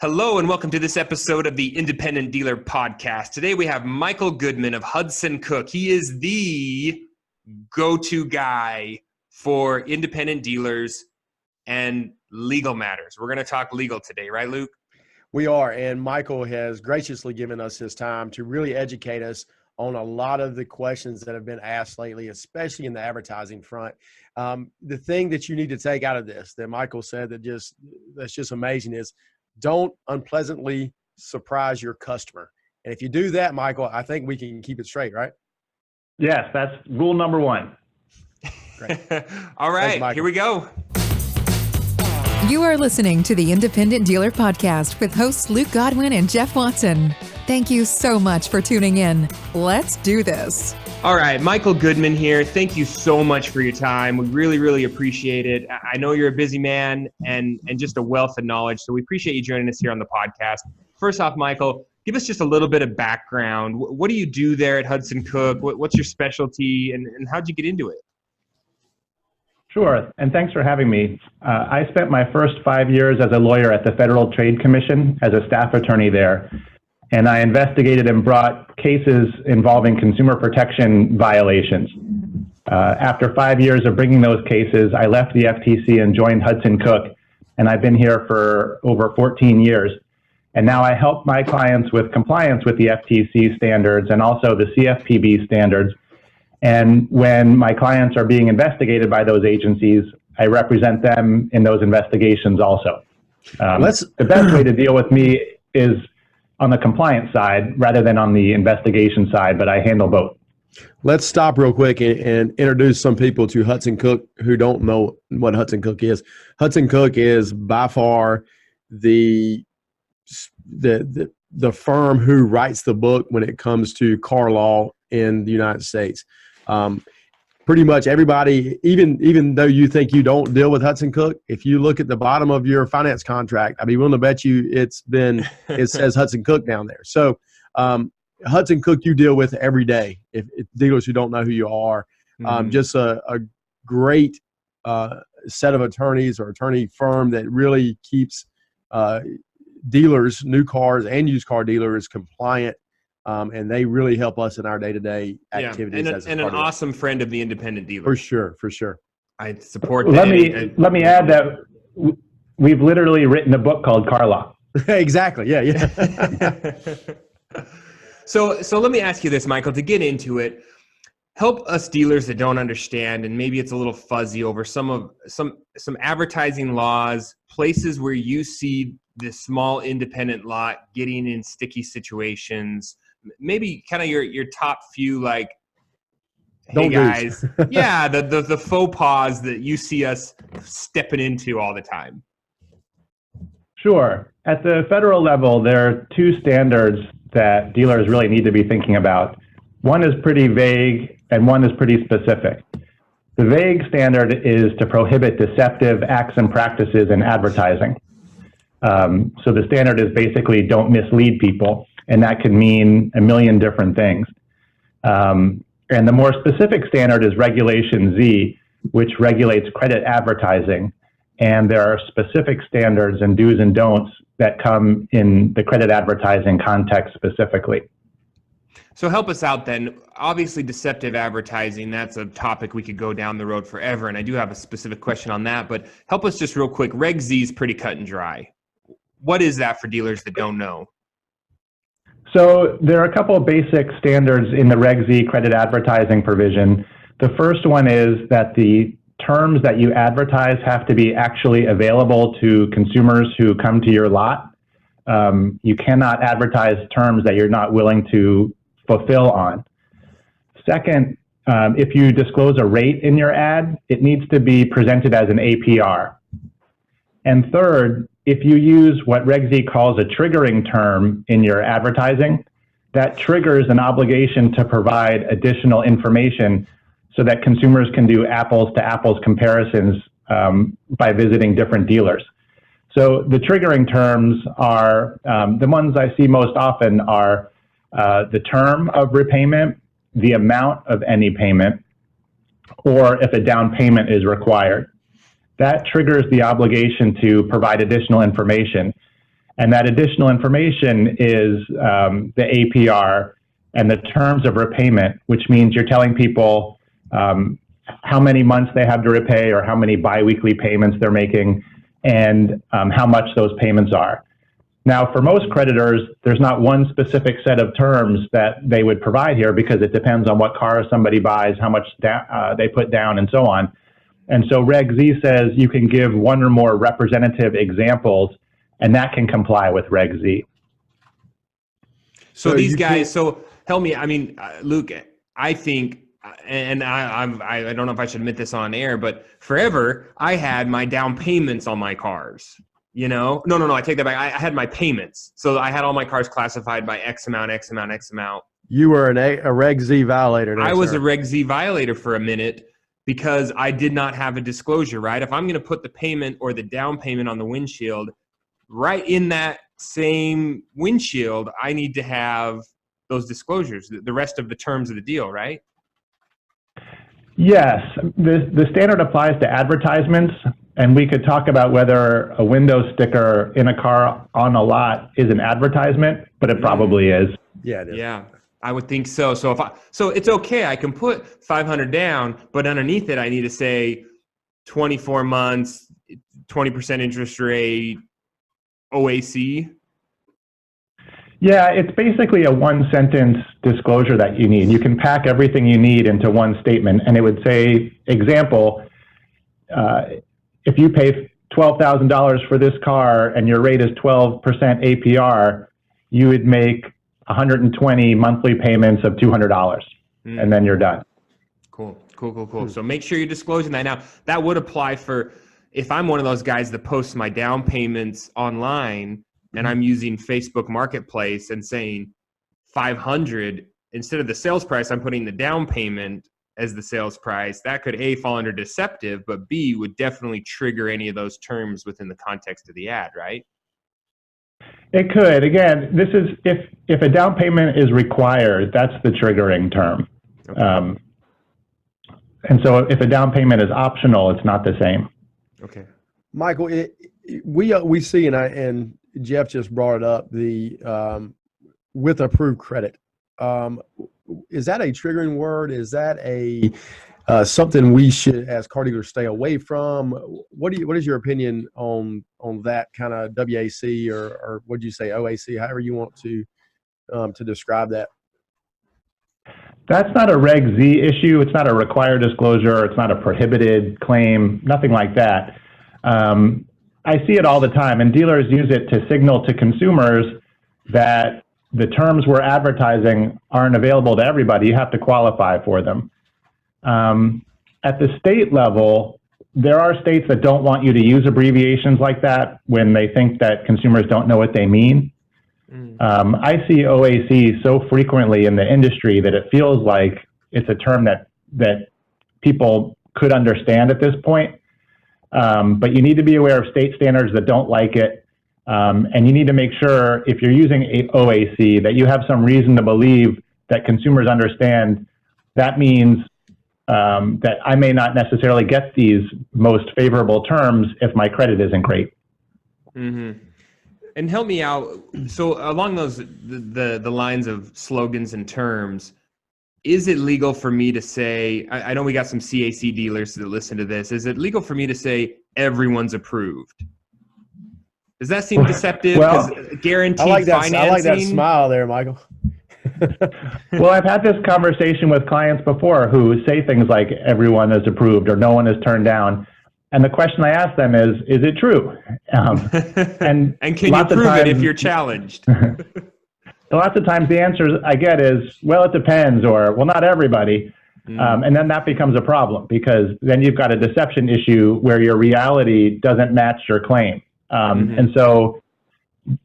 Hello and welcome to this episode of the Independent Dealer Podcast. Today we have Michael Goodman of Hudson Cook. He is the go-to guy for independent dealers and legal matters. We're going to talk legal today, right, Luke? We are, and Michael has graciously given us his time to really educate us on a lot of the questions that have been asked lately, especially in the advertising front. The thing that you need to take out of this that Michael said that's just amazing is don't unpleasantly surprise your customer. And if you do that, Michael, I think we can keep it straight, right? Yes, that's rule number one. Great. All right, Thanks, here we go. You are listening to the Independent Dealer Podcast with hosts Luke Godwin and Jeff Watson. Thank you so much for tuning in. Let's do this. All right, Michael Goodman here. Thank you so much for your time. We really, really appreciate it. I know you're a busy man and just a wealth of knowledge, so we appreciate you joining us here on the podcast. First off, Michael, give us just a little bit of background. What do you do there at Hudson Cook? What's your specialty, and how'd you get into it? Sure, and thanks for having me. I spent my first 5 years as a lawyer at the Federal Trade Commission as a staff attorney there, and I investigated and brought cases involving consumer protection violations. After 5 years of bringing those cases, I left the FTC and joined Hudson Cook, and I've been here for over 14 years. And now I help my clients with compliance with the FTC standards and also the CFPB standards. And when my clients are being investigated by those agencies, I represent them in those investigations also. The best way to deal with me is on the compliance side rather than on the investigation side, but I handle both. Let's stop real quick and introduce some people to Hudson Cook who don't know what Hudson Cook is. Hudson Cook is by far the firm who writes the book when it comes to car law in the United States. Pretty much everybody, even though you think you don't deal with Hudson Cook, if you look at the bottom of your finance contract, I'd be willing to bet you it says Hudson Cook down there. So Hudson Cook you deal with every day. If dealers who don't know who you are, just a great set of attorneys or attorney firm that really keeps dealers, new cars and used car dealers compliant. And they really help us in our day-to-day activities. Yeah, and an awesome friend of the independent dealer. For sure. I support that. Let me add that we've literally written a book called Car Law. Exactly. Yeah. So let me ask you this, Michael, to get into it. Help us dealers that don't understand, and maybe it's a little fuzzy over some advertising laws, places where you see this small independent lot getting in sticky situations. Maybe kind of your top few, like, hey guys, yeah, the faux pas that you see us stepping into all the time. Sure. At the federal level, there are two standards that dealers really need to be thinking about. One is pretty vague and one is pretty specific. The vague standard is to prohibit deceptive acts and practices in advertising. So the standard is basically don't mislead people, and that could mean a million different things. And the more specific standard is Regulation Z, which regulates credit advertising. And there are specific standards and do's and don'ts that come in the credit advertising context specifically. So help us out then. Obviously, deceptive advertising, that's a topic we could go down the road forever, and I do have a specific question on that, but help us just real quick. Reg Z is pretty cut and dry. What is that for dealers that don't know? So there are a couple of basic standards in the Reg Z credit advertising provision. The first one is that the terms that you advertise have to be actually available to consumers who come to your lot. You cannot advertise terms that you're not willing to fulfill on. Second, if you disclose a rate in your ad, it needs to be presented as an APR. And third, if you use what Reg Z calls a triggering term in your advertising, that triggers an obligation to provide additional information so that consumers can do apples to apples comparisons by visiting different dealers. So the triggering terms are, the ones I see most often are the term of repayment, the amount of any payment, or if a down payment is required. That triggers the obligation to provide additional information. And that additional information is the APR and the terms of repayment, which means you're telling people how many months they have to repay or how many biweekly payments they're making and how much those payments are. Now, for most creditors, there's not one specific set of terms that they would provide here because it depends on what car somebody buys, how much they put down, and so on. And so Reg Z says you can give one or more representative examples, and that can comply with Reg Z. So these guys, so help me, I mean, Luke, I think, and I don't know if I should admit this on air, but forever I had my down payments on my cars. You know, no, I take that back. I had my payments. So I had all my cars classified by X amount. You were a Reg Z violator. I was a Reg Z violator for a minute because I did not have a disclosure, right? If I'm going to put the payment or the down payment on the windshield, right in that same windshield, I need to have those disclosures, the rest of the terms of the deal, right? Yes, the standard applies to advertisements. And we could talk about whether a window sticker in a car on a lot is an advertisement, but it probably is. Yeah, it is. Yeah, I would think so. So so it's okay. I can put 500 down, but underneath it, I need to say 24 months, 20% interest rate, OAC. Yeah, it's basically a one-sentence disclosure that you need. You can pack everything you need into one statement, and it would say, example, if you pay $12,000 for this car and your rate is 12% APR, you would make 120 monthly payments of $200, and then you're done. Cool. So make sure you're disclosing that. Now, that would apply for if I'm one of those guys that posts my down payments online and I'm using Facebook Marketplace and saying 500 instead of the sales price, I'm putting the down payment as the sales price. That could A, fall under deceptive, but B, would definitely trigger any of those terms within the context of the ad, right? It could. Again, this is if a down payment is required, that's the triggering term. Okay. And so if a down payment is optional, it's not the same. Okay. Michael, we see, and Jeff just brought it up, the with approved credit. Is that a triggering word? Is that a something we should, as car dealers, stay away from? What is your opinion on that kind of WAC or what do you say, OAC, however you want to describe that? That's not a Reg Z issue. It's not a required disclosure. It's not a prohibited claim, nothing like that. I see it all the time, and dealers use it to signal to consumers that the terms we're advertising aren't available to everybody. You have to qualify for them. At the state level, there are states that don't want you to use abbreviations like that when they think that consumers don't know what they mean. I see OAC so frequently in the industry that it feels like it's a term that people could understand at this point. But you need to be aware of state standards that don't like it. And you need to make sure if you're using OAC that you have some reason to believe that consumers understand. That means that I may not necessarily get these most favorable terms if my credit isn't great. Mm-hmm. And help me out. So along those the lines of slogans and terms, is it legal for me to say, I know we got some CAC dealers that listen to this, is it legal for me to say everyone's approved? Does that seem deceptive? Well, guaranteed I like that, financing. I like that smile there, Michael. Well, I've had this conversation with clients before who say things like everyone is approved or no one is turned down. And the question I ask them is it true? And can you prove it if you're challenged? Lots of times the answer I get is, well, it depends, or, well, not everybody. And then that becomes a problem because then you've got a deception issue where your reality doesn't match your claim. And so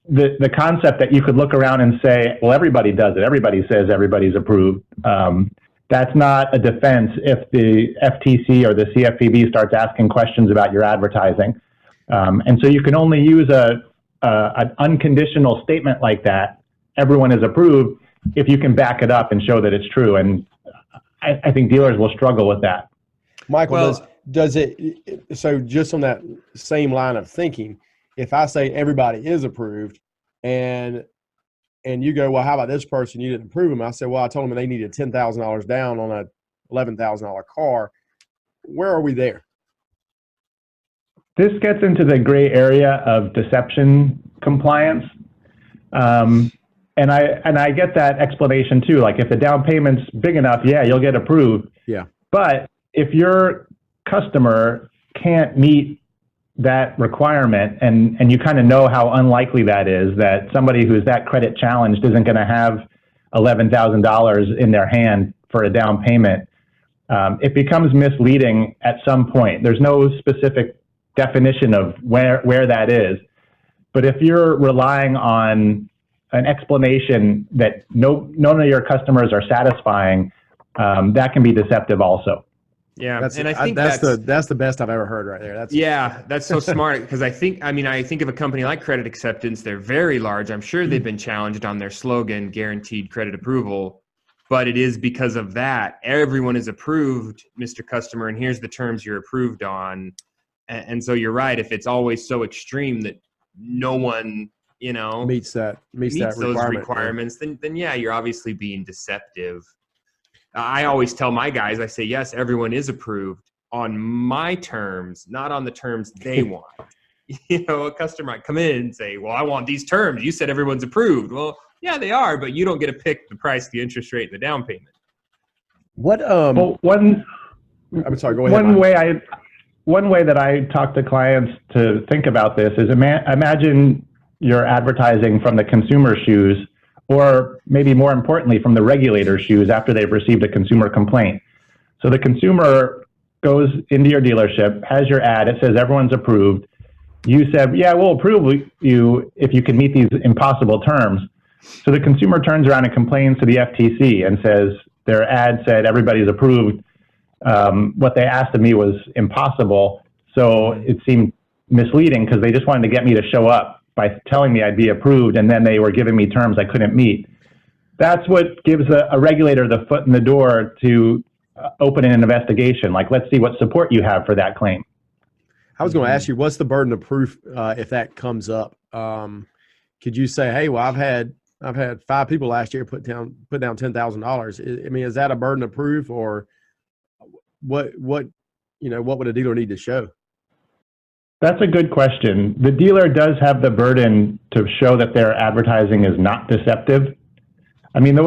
the concept that you could look around and say, well, everybody does it. Everybody says everybody's approved. That's not a defense if the FTC or the CFPB starts asking questions about your advertising. And so you can only use an unconditional statement like that, everyone is approved, if you can back it up and show that it's true. And I think dealers will struggle with that. Michael, does it, so just on that same line of thinking, if I say everybody is approved, and you go, well, how about this person? You didn't approve them. I said, well, I told them they needed $10,000 down on a $11,000 car. Where are we there? This gets into the gray area of deception compliance. And I get that explanation too. Like if the down payment's big enough, yeah, you'll get approved. Yeah. But if your customer can't meet that requirement, and you kind of know how unlikely that is, that somebody who's that credit challenged isn't going to have $11,000 in their hand for a down payment, it becomes misleading at some point. There's no specific definition of where that is. But if you're relying on an explanation that none of your customers are satisfying, that can be deceptive also. Yeah, and I think that's the best I've ever heard right there. That's so smart, because I think of a company like Credit Acceptance. They're very large. I'm sure they've been challenged on their slogan, guaranteed credit approval, but it is because of that. Everyone is approved, Mr. Customer, and here's the terms you're approved on. And so you're right. If it's always so extreme that no one, meets those requirements, then yeah, you're obviously being deceptive. I always tell my guys, I say, yes, everyone is approved on my terms, not on the terms they want. A customer might come in and say, well, I want these terms. You said everyone's approved. Well, yeah, they are, but you don't get to pick the price, the interest rate, and the down payment. I'm sorry, go ahead. One way that I talk to clients to think about this is imagine you're advertising from the consumer's shoes, or maybe more importantly, from the regulator's shoes after they've received a consumer complaint. So the consumer goes into your dealership, has your ad, it says everyone's approved. You said, yeah, we'll approve you if you can meet these impossible terms. So the consumer turns around and complains to the FTC and says their ad said everybody's approved. What they asked of me was impossible. So it seemed misleading because they just wanted to get me to show up by telling me I'd be approved, and then they were giving me terms I couldn't meet. That's what gives a regulator the foot in the door to open an investigation. Like, let's see what support you have for that claim. I was going to ask you, what's the burden of proof if that comes up? Could you say, hey, well, I've had 5 people last year put down $10,000. I mean, is that a burden of proof, or what would a dealer need to show? That's a good question. The dealer does have the burden to show that their advertising is not deceptive. I mean,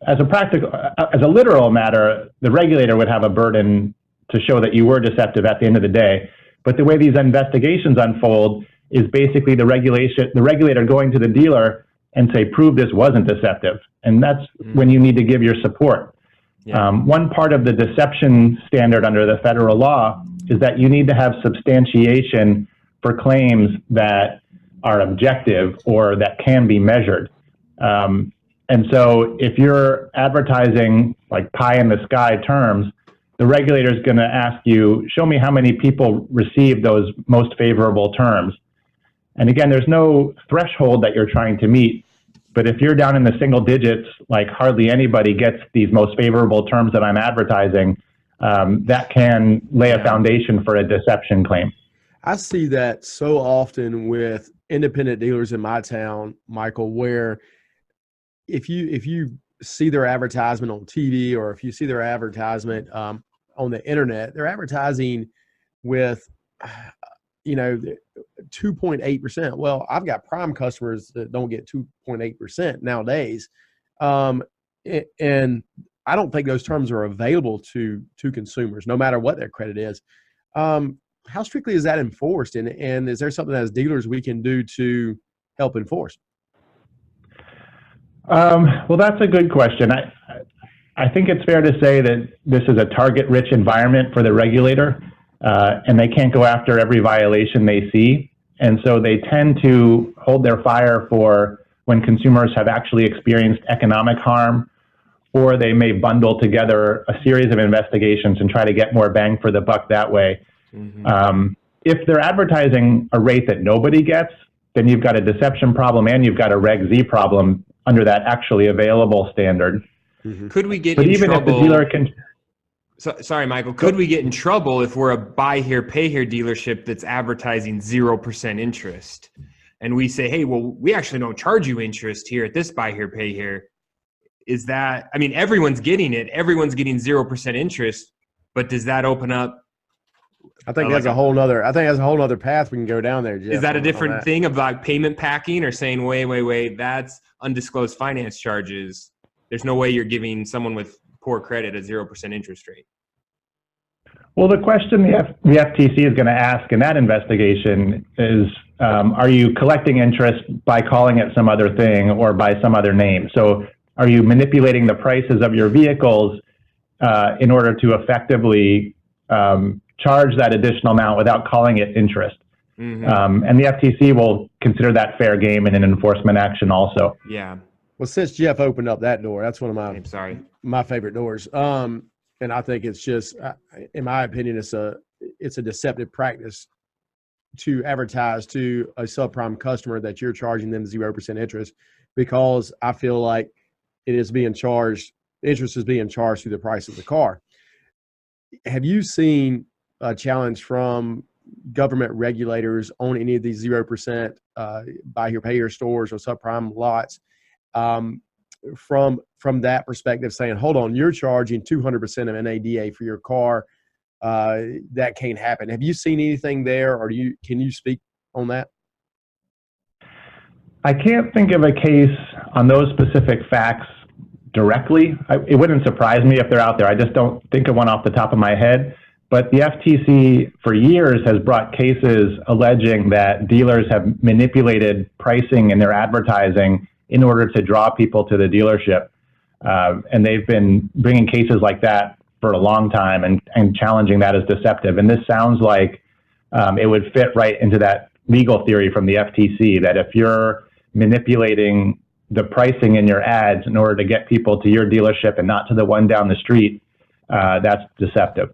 as a literal matter, the regulator would have a burden to show that you were deceptive at the end of the day. But the way these investigations unfold is basically the regulator going to the dealer and say, prove this wasn't deceptive. And that's when you need to give your support. Yeah. One part of the deception standard under the federal law is that you need to have substantiation for claims that are objective or that can be measured. And so if you're advertising like pie in the sky terms, the regulator is going to ask you, show me how many people received those most favorable terms. And again, there's no threshold that you're trying to meet. But if you're down in the single digits, like hardly anybody gets these most favorable terms that I'm advertising, that can lay a foundation for a deception claim. I see that so often with independent dealers in my town, Michael, where if you see their advertisement on TV, or if you see their advertisement on the internet, they're advertising with 2.8%. Well, I've got prime customers that don't get 2.8% nowadays. And I don't think those terms are available to consumers, no matter what their credit is. How strictly is that enforced? And is there something as dealers we can do to help enforce? Well, that's a good question. I think it's fair to say that this is a target-rich environment for the regulator, and they can't go after every violation they see. And so they tend to hold their fire for when consumers have actually experienced economic harm, or they may bundle together a series of investigations and try to get more bang for the buck that way. Mm-hmm. If they're advertising a rate that nobody gets, then you've got a deception problem and you've got a Reg Z problem under that actually available standard. Mm-hmm. Could we get but in even trouble? If the dealer can, So, sorry, Michael, could we get in trouble if we're a buy here, pay here dealership that's advertising 0% interest? And we say, hey, well, we actually don't charge you interest here at this buy here, pay here. Is that, I mean, everyone's getting it. Everyone's getting 0% interest, but does that open up? I think that's a whole nother path we can go down there, Jeff. Is that a different thing about payment packing or saying, wait, that's undisclosed finance charges? There's no way you're giving someone with poor credit a 0% interest rate. Well, the question the FTC is going to ask in that investigation is, are you collecting interest by calling it some other thing or by some other name? So are you manipulating the prices of your vehicles in order to effectively charge that additional amount without calling it interest? Mm-hmm. And the FTC will consider that fair game in an enforcement action also. Yeah. Well, since Jeff opened up that door, that's one of my favorite doors. And I think it's just, in my opinion, it's a deceptive practice to advertise to a subprime customer that you're charging them 0% interest, because I feel like interest is being charged through the price of the car. Have you seen a challenge from government regulators on any of these 0% buy here, pay here stores or subprime lots? From that perspective, saying, hold on, you're charging 200% of NADA for your car. That can't happen. Have you seen anything there, or can you speak on that? I can't think of a case on those specific facts directly. It wouldn't surprise me if they're out there. I just don't think of one off the top of my head. But the FTC for years has brought cases alleging that dealers have manipulated pricing in their advertising in order to draw people to the dealership. And they've been bringing cases like that for a long time and challenging that as deceptive. And this sounds like it would fit right into that legal theory from the FTC, that if you're manipulating the pricing in your ads in order to get people to your dealership and not to the one down the street, that's deceptive.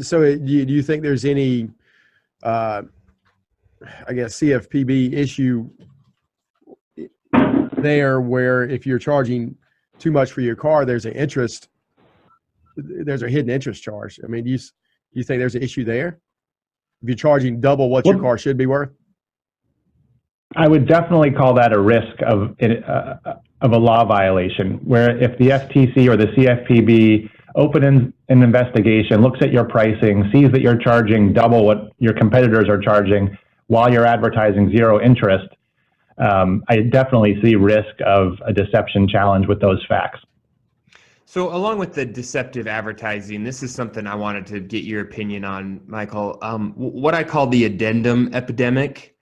So do you think there's any, I guess, CFPB issue there where if you're charging too much for your car, there's a hidden interest charge? I mean, do you think there's an issue there? If you're charging double what your car should be worth? I would definitely call that a risk of a law violation, where if the FTC or the CFPB opens an investigation, looks at your pricing, sees that you're charging double what your competitors are charging while you're advertising zero interest, I definitely see risk of a deception challenge with those facts. So along with the deceptive advertising, this is something I wanted to get your opinion on, Michael. What I call the addendum epidemic.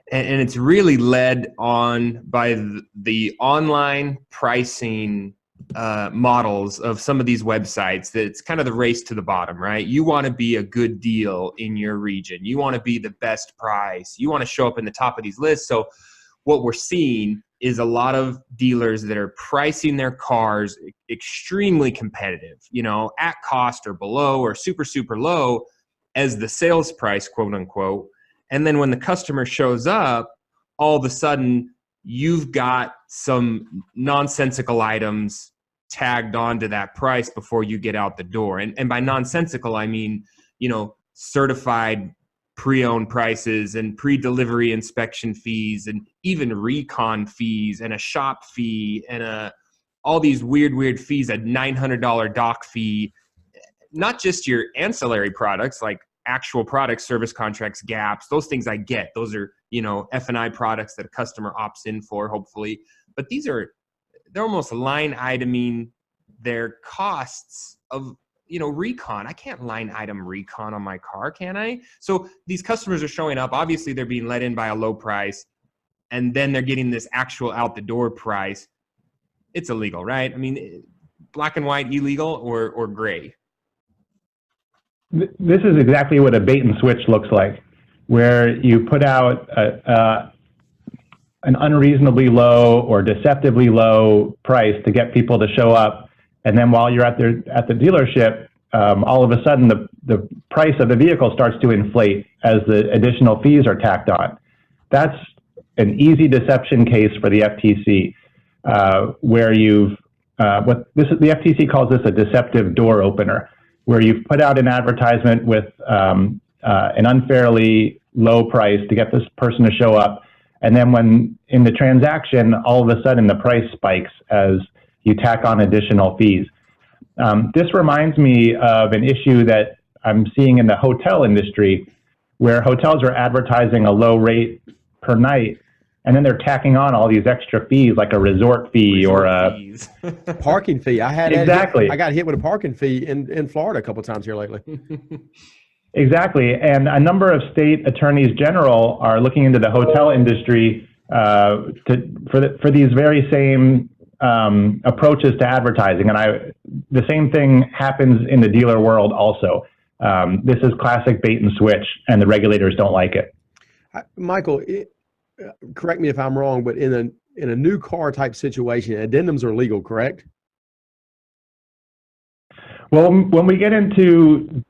And it's really led on by the online pricing models of some of these websites. That it's kind of the race to the bottom, right? You want to be a good deal in your region. You want to be the best price. You want to show up in the top of these lists. So what we're seeing is a lot of dealers that are pricing their cars extremely competitive, at cost or below or super, super low as the sales price, quote unquote. And then when the customer shows up, all of a sudden you've got some nonsensical items tagged onto that price before you get out the door. And by nonsensical, I mean, certified pre-owned prices and pre-delivery inspection fees and even recon fees and a shop fee and all these weird fees, a $900 doc fee, not just your ancillary products like actual products, service contracts, gaps, those things I get. Those are, F&I products that a customer opts in for, hopefully. But they're almost line iteming their costs of, recon. I can't line item recon on my car, can I? So these customers are showing up. Obviously, they're being let in by a low price, and then they're getting this actual out the door price. It's illegal, right? I mean, black and white, illegal or gray? This is exactly what a bait and switch looks like, where you put out an unreasonably low or deceptively low price to get people to show up, and then while you're at the dealership, all of a sudden the price of the vehicle starts to inflate as the additional fees are tacked on. That's an easy deception case for the FTC, where you've the FTC calls this a deceptive door opener, where you've put out an advertisement with an unfairly low price to get this person to show up, and then when in the transaction, all of a sudden the price spikes as you tack on additional fees. This reminds me of an issue that I'm seeing in the hotel industry, where hotels are advertising a low rate per night, and then they're tacking on all these extra fees, like a resort fee or a parking fee. Exactly. I got hit with a parking fee in Florida a couple of times here lately. Exactly. And a number of state attorneys general are looking into the hotel industry for these very same approaches to advertising. And the same thing happens in the dealer world also. This is classic bait and switch, and the regulators don't like it. Michael, correct me if I'm wrong, but in a new car type situation, addendums are legal, correct? Well, when we get into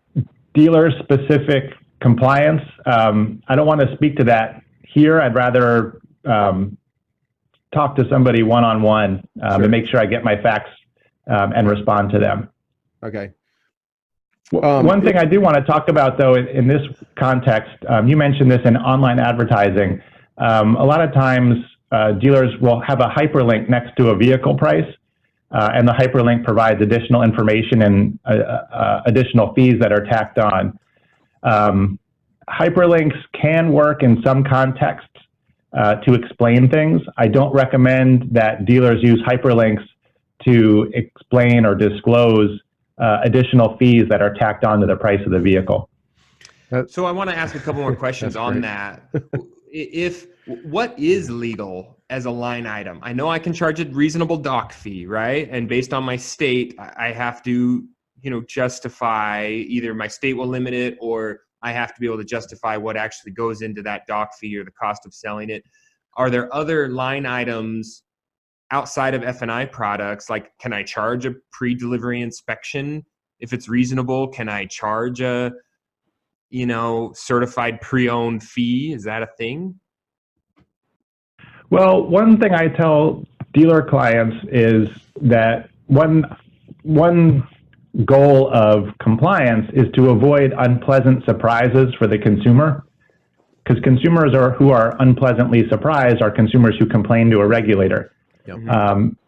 dealer-specific compliance, I don't want to speak to that here. I'd rather talk to somebody one-on-one to make sure I get my facts and respond to them. Okay. One thing I do want to talk about, though, in this context, you mentioned this in online advertising. A lot of times, dealers will have a hyperlink next to a vehicle price, and the hyperlink provides additional information and additional fees that are tacked on. Hyperlinks can work in some contexts to explain things. I don't recommend that dealers use hyperlinks to explain or disclose additional fees that are tacked onto the price of the vehicle. So I want to ask a couple more questions on that. What is legal as a line item? I know I can charge a reasonable dock fee, right? And based on my state, I have to, justify either my state will limit it, or I have to be able to justify what actually goes into that dock fee or the cost of selling it. Are there other line items outside of F&I products? Like, can I charge a pre-delivery inspection if it's reasonable? Can I charge a, certified pre-owned fee? Is that a thing? Well, one thing I tell dealer clients is that one goal of compliance is to avoid unpleasant surprises for the consumer, because consumers who are unpleasantly surprised are consumers who complain to a regulator. Yep.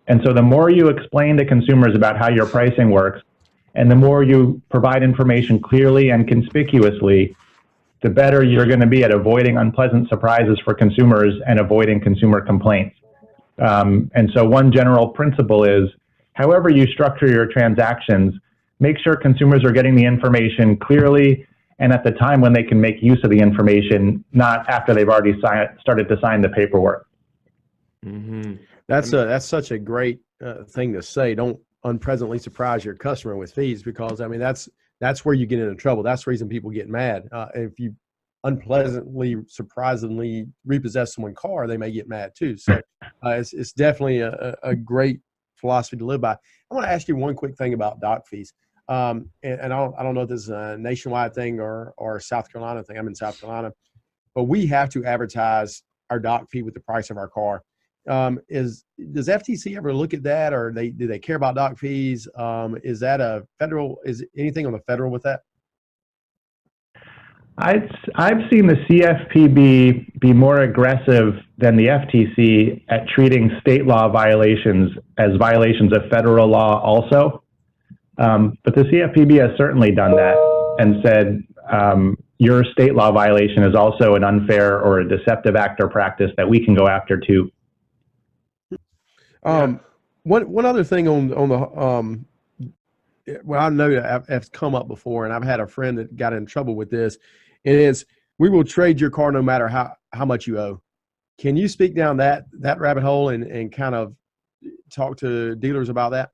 And so the more you explain to consumers about how your pricing works, and the more you provide information clearly and conspicuously, the better you're going to be at avoiding unpleasant surprises for consumers and avoiding consumer complaints. And so one general principle is, however you structure your transactions, make sure consumers are getting the information clearly and at the time when they can make use of the information, not after they've already started to sign the paperwork. Mm-hmm. That's such a great thing to say. Don't unpleasantly surprise your customer with fees, because that's where you get into trouble. That's the reason people get mad. If you unpleasantly, surprisingly repossess someone's car, they may get mad too. So it's definitely a great philosophy to live by. I want to ask you one quick thing about dock fees. And I don't know if this is a nationwide thing or a South Carolina thing. I'm in South Carolina, but we have to advertise our dock fee with the price of our car. Does FTC ever look at that, or do they care about dock fees? Is anything on the federal with that? I've seen the CFPB be more aggressive than the FTC at treating state law violations as violations of federal law also. But the CFPB has certainly done that and said, your state law violation is also an unfair or a deceptive act or practice that we can go after too. One other thing on the well, I know that I've come up before, and I've had a friend that got in trouble with this. It is, we will trade your car no matter how much you owe. Can you speak down that rabbit hole and kind of talk to dealers about that?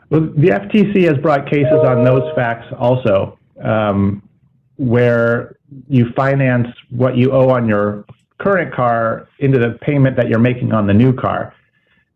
Well, the FTC has brought cases on those facts also, where you finance what you owe on your current car into the payment that you're making on the new car.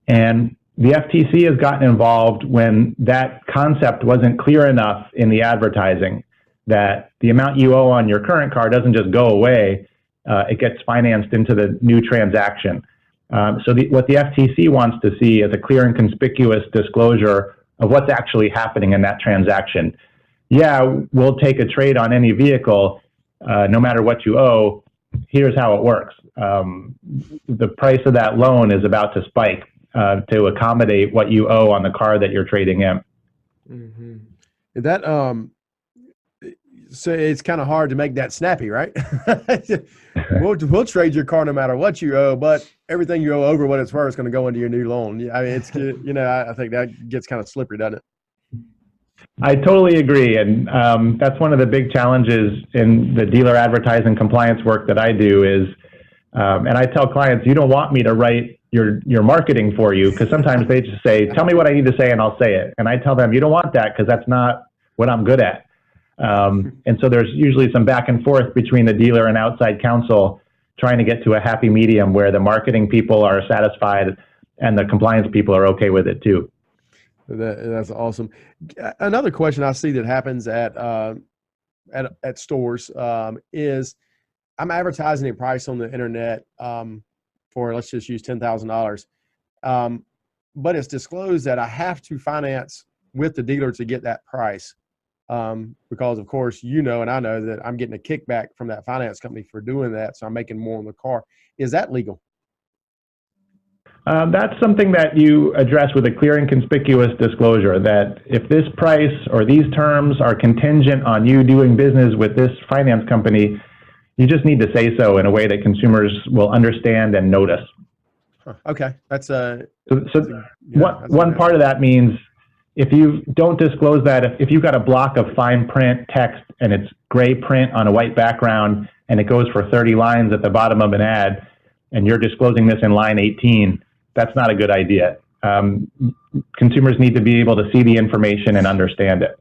And the FTC has gotten involved when that concept wasn't clear enough in the advertising, that the amount you owe on your current car doesn't just go away, it gets financed into the new transaction. What the FTC wants to see is a clear and conspicuous disclosure of what's actually happening in that transaction. Yeah, we'll take a trade on any vehicle, no matter what you owe. Here's how it works. The price of that loan is about to spike to accommodate what you owe on the car that you're trading in. Mm-hmm. That so it's kind of hard to make that snappy, right? we'll trade your car no matter what you owe, but everything you owe over what it's worth is going to go into your new loan. I mean, it's I think that gets kind of slippery, doesn't it? I totally agree, and that's one of the big challenges in the dealer advertising compliance work that I do is, and I tell clients, you don't want me to write your marketing for you, because sometimes they just say, tell me what I need to say and I'll say it. And I tell them, you don't want that because that's not what I'm good at. And so there's usually some back and forth between the dealer and outside counsel trying to get to a happy medium where the marketing people are satisfied and the compliance people are okay with it too. That's awesome. Another question I see that happens at stores is I'm advertising a price on the internet for, let's just use $10,000, but it's disclosed that I have to finance with the dealer to get that price because, of course, and I know that I'm getting a kickback from that finance company for doing that, so I'm making more on the car. Is that legal? That's something that you address with a clear and conspicuous disclosure that if this price or these terms are contingent on you doing business with this finance company, you just need to say so in a way that consumers will understand and notice. Okay, that's one part of that means if you don't disclose that, if you've got a block of fine print text and it's gray print on a white background and it goes for 30 lines at the bottom of an ad, and you're disclosing this in line 18, that's not a good idea. Consumers need to be able to see the information and understand it.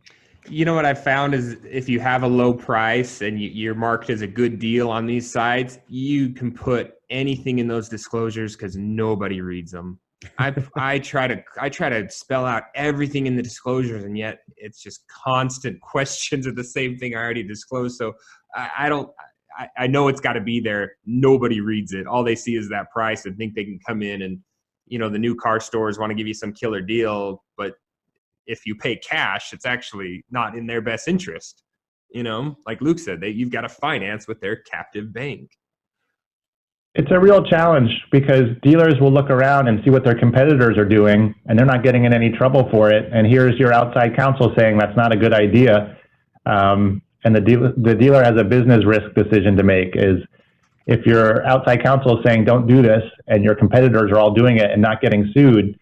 You know what I found is if you have a low price and you're marked as a good deal on these sites, you can put anything in those disclosures because nobody reads them. I try to spell out everything in the disclosures, and yet it's just constant questions of the same thing I already disclosed. So I know it's got to be there. Nobody reads it. All they see is that price and think they can come in and, the new car stores want to give you some killer deal, but if you pay cash, it's actually not in their best interest. Like Luke said, you've got to finance with their captive bank. It's a real challenge because dealers will look around and see what their competitors are doing, and they're not getting in any trouble for it. And here's your outside counsel saying that's not a good idea. And the dealer has a business risk decision to make is if your outside counsel is saying don't do this and your competitors are all doing it and not getting sued,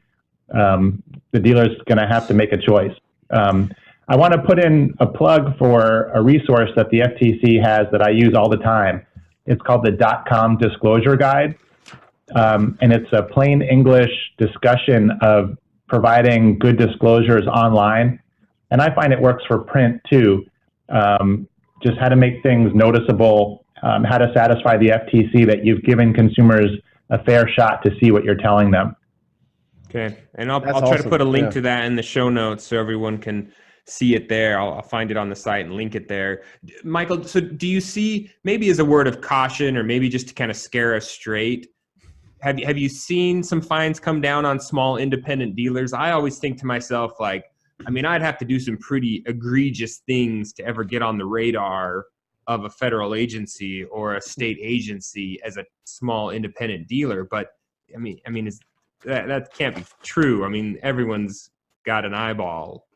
the dealer's going to have to make a choice. I want to put in a plug for a resource that the FTC has that I use all the time. It's called the .com Disclosure Guide, and it's a plain English discussion of providing good disclosures online. And I find it works for print too. Just how to make things noticeable, how to satisfy the FTC that you've given consumers a fair shot to see what you're telling them. Okay, and I'll try to put a link to that in the show notes so everyone can see it there. I'll find it on the site and link it there. Michael, so do you see, maybe as a word of caution or maybe just to kind of scare us straight, have you seen some fines come down on small independent dealers? I always think to myself, I'd have to do some pretty egregious things to ever get on the radar of a federal agency or a state agency as a small independent dealer. But that can't be true. Everyone's got an eyeball.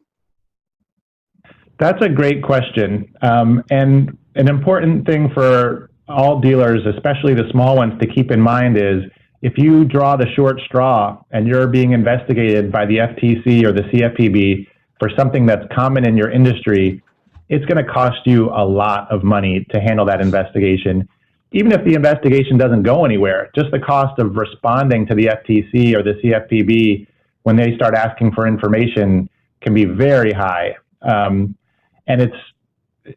That's a great question. And an important thing for all dealers, especially the small ones, to keep in mind is if you draw the short straw and you're being investigated by the FTC or the CFPB for something that's common in your industry, it's going to cost you a lot of money to handle that investigation. Even if the investigation doesn't go anywhere, just the cost of responding to the FTC or the CFPB when they start asking for information can be very high. And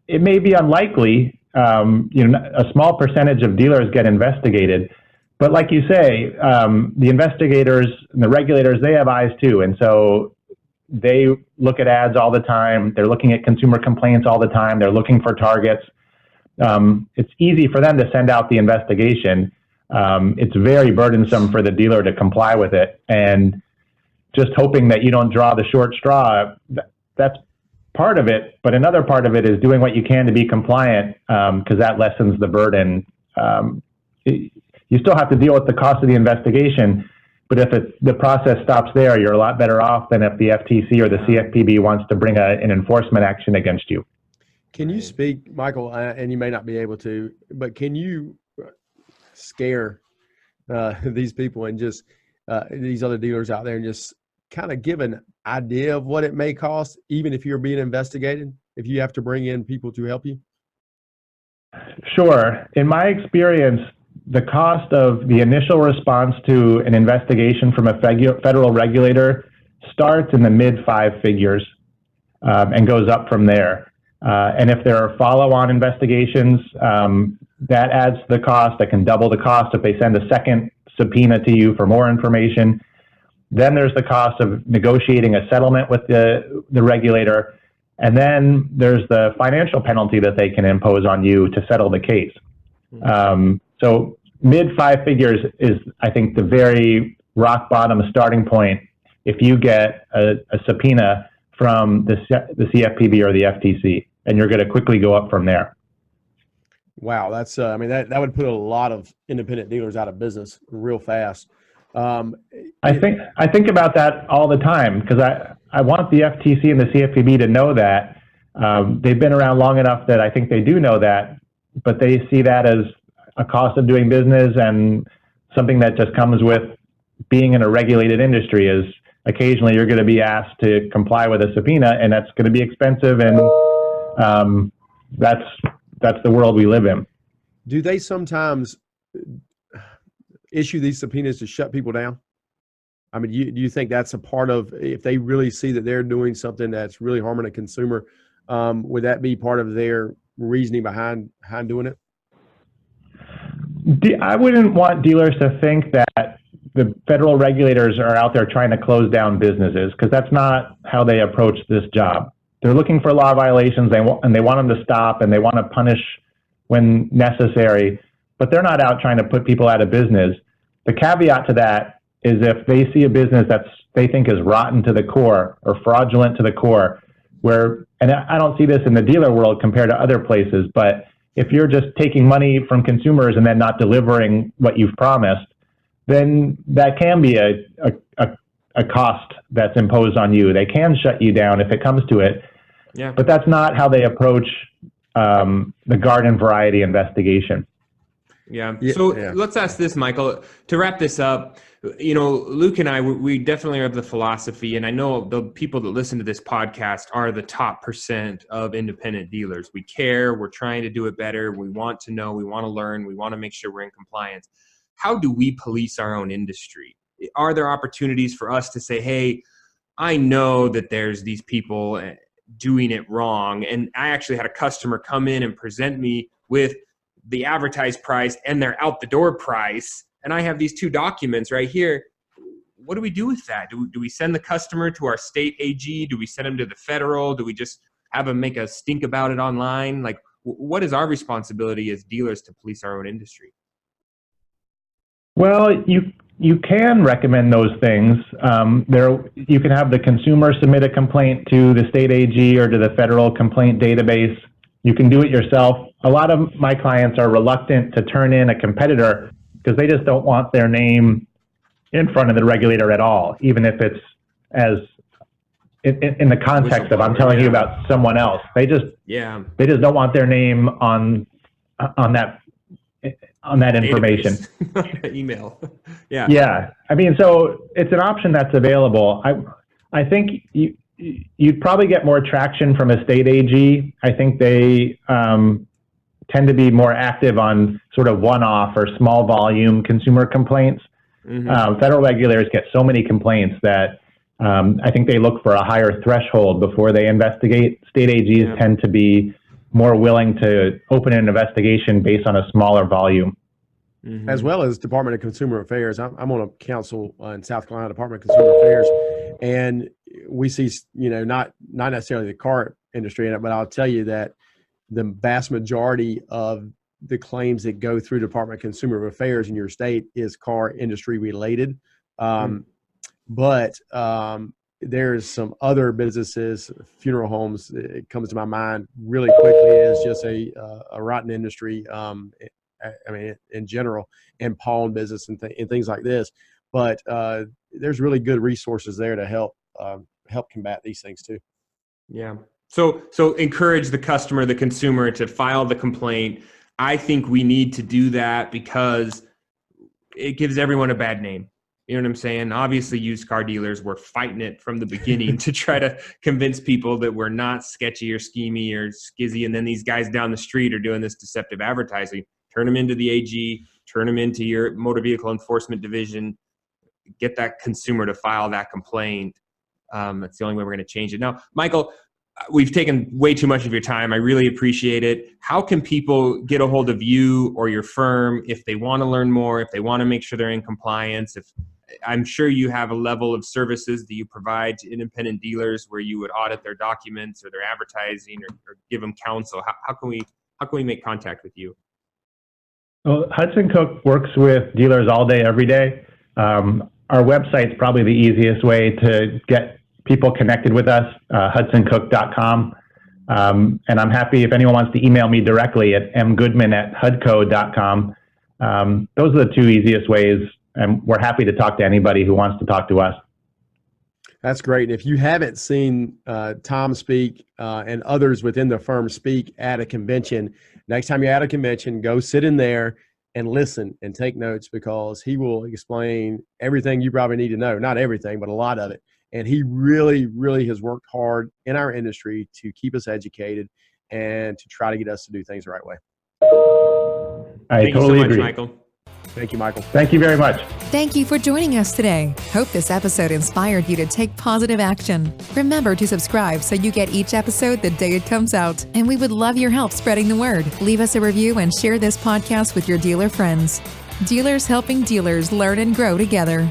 it may be unlikely, a small percentage of dealers get investigated, but like you say, the investigators and the regulators, they have eyes too. And so they look at ads all the time. They're looking at consumer complaints all the time. They're looking for targets. It's easy for them to send out the investigation. it's very burdensome for the dealer to comply with it. And just hoping that you don't draw the short straw, that's part of it. But another part of it is doing what you can to be compliant, because that lessens the burden. You still have to deal with the cost of the investigation, but if the process stops there, you're a lot better off than if the FTC or the CFPB wants to bring an enforcement action against you. Can you speak, Michael, and you may not be able to, but can you scare these people and just these other dealers out there and just kind of give an idea of what it may cost, even if you're being investigated, if you have to bring in people to help you? Sure. In my experience, the cost of the initial response to an investigation from a federal regulator starts in the mid 5 figures and goes up from there. And if there are follow-on investigations, that adds to the cost. That can double the cost if they send a second subpoena to you for more information. Then there's the cost of negotiating a settlement with the regulator. And then there's the financial penalty that they can impose on you to settle the case. So mid 5 figures is, I think, the very rock bottom starting point if you get a subpoena from the CFPB or the FTC, and you're going to quickly go up from there. Wow, that's I mean that would put a lot of independent dealers out of business real fast. I think about that all the time, because I want the FTC and the CFPB to know that. They've been around long enough that I think they do know that, but they see that as a cost of doing business and something that just comes with being in a regulated industry. Is occasionally you're going to be asked to comply with a subpoena, and that's going to be expensive, and that's the world we live in. Do they sometimes issue these subpoenas to shut people down? I mean, do you think that's a part of, if they really see that they're doing something that's really harming a consumer, would that be part of their reasoning behind doing it? I wouldn't want dealers to think that the federal regulators are out there trying to close down businesses, because that's not how they approach this job. They're looking for law violations, and they want them to stop, and they want to punish when necessary, but they're not out trying to put people out of business. The caveat to that is if they see a business that they think is rotten to the core or fraudulent to the core, and I don't see this in the dealer world compared to other places, but if you're just taking money from consumers and then not delivering what you've promised, then that can be a cost that's imposed on you. They can shut you down if it comes to it. Yeah. But that's not how they approach the garden variety investigation. Yeah. So let's ask this, Michael, to wrap this up. You know, Luke and I, we definitely are of the philosophy, and I know the people that listen to this podcast are the top % of independent dealers. We care. We're trying to do it better. We want to know. We want to learn. We want to make sure we're in compliance. How do we police our own industry? Are there opportunities for us to say, hey, I know that there's these people doing it wrong, and I actually had a customer come in and present me with the advertised price and their out the door price, and I have these 2 documents right here. What do we do with that? Do we send the customer to our state AG? Do we send them to the federal? Do we just have them make a stink about it online? Like, what is our responsibility as dealers to police our own industry? Well, you can recommend those things. You can have the consumer submit a complaint to the state AG or to the federal complaint database. You can do it yourself. A lot of my clients are reluctant to turn in a competitor because they just don't want their name in front of the regulator at all, even if it's as in the context of I'm telling you about someone else. They just don't want their name on that information. Email. Yeah. I mean, so it's an option that's available. I think you'd probably get more traction from a state AG. I think they tend to be more active on sort of one-off or small volume consumer complaints. Mm-hmm. Federal regulators get so many complaints that I think they look for a higher threshold before they investigate. State AGs tend to be more willing to open an investigation based on a smaller volume. Mm-hmm. As well as Department of Consumer Affairs. I'm on a council in South Carolina, Department of Consumer Affairs, and we see, not necessarily the car industry in it, but I'll tell you that the vast majority of the claims that go through Department of Consumer Affairs in your state is car industry related. But there's some other businesses, funeral homes, it comes to my mind really quickly is just a rotten industry. I mean, in general, and pawn business and things like this. But there's really good resources there to help combat these things too. Yeah. So encourage the customer, the consumer to file the complaint. I think we need to do that because it gives everyone a bad name. You know what I'm saying? Obviously, used car dealers were fighting it from the beginning to try to convince people that we're not sketchy or schemy or skizzy. And then these guys down the street are doing this deceptive advertising. Turn them into the AG, turn them into your motor vehicle enforcement division, get that consumer to file that complaint. That's the only way we're going to change it. Now, Michael, we've taken way too much of your time. I really appreciate it. How can people get a hold of you or your firm if they want to learn more, if they want to make sure they're in compliance? I'm sure you have a level of services that you provide to independent dealers where you would audit their documents or their advertising or give them counsel. How can we make contact with you? Well, Hudson Cook works with dealers all day, every day. Our website's probably the easiest way to get people connected with us, hudsoncook.com. And I'm happy if anyone wants to email me directly at mgoodman@hudco.com. Those are the two easiest ways, and we're happy to talk to anybody who wants to talk to us. That's great. And if you haven't seen Tom speak and others within the firm speak at a convention, next time you're at a convention, go sit in there and listen and take notes, because he will explain everything you probably need to know. Not everything, but a lot of it. And he really, really has worked hard in our industry to keep us educated and to try to get us to do things the right way. I totally agree. Michael. Thank you, Michael. Thank you very much. Thank you for joining us today. Hope this episode inspired you to take positive action. Remember to subscribe so you get each episode the day it comes out. And we would love your help spreading the word. Leave us a review and share this podcast with your dealer friends. Dealers helping dealers learn and grow together.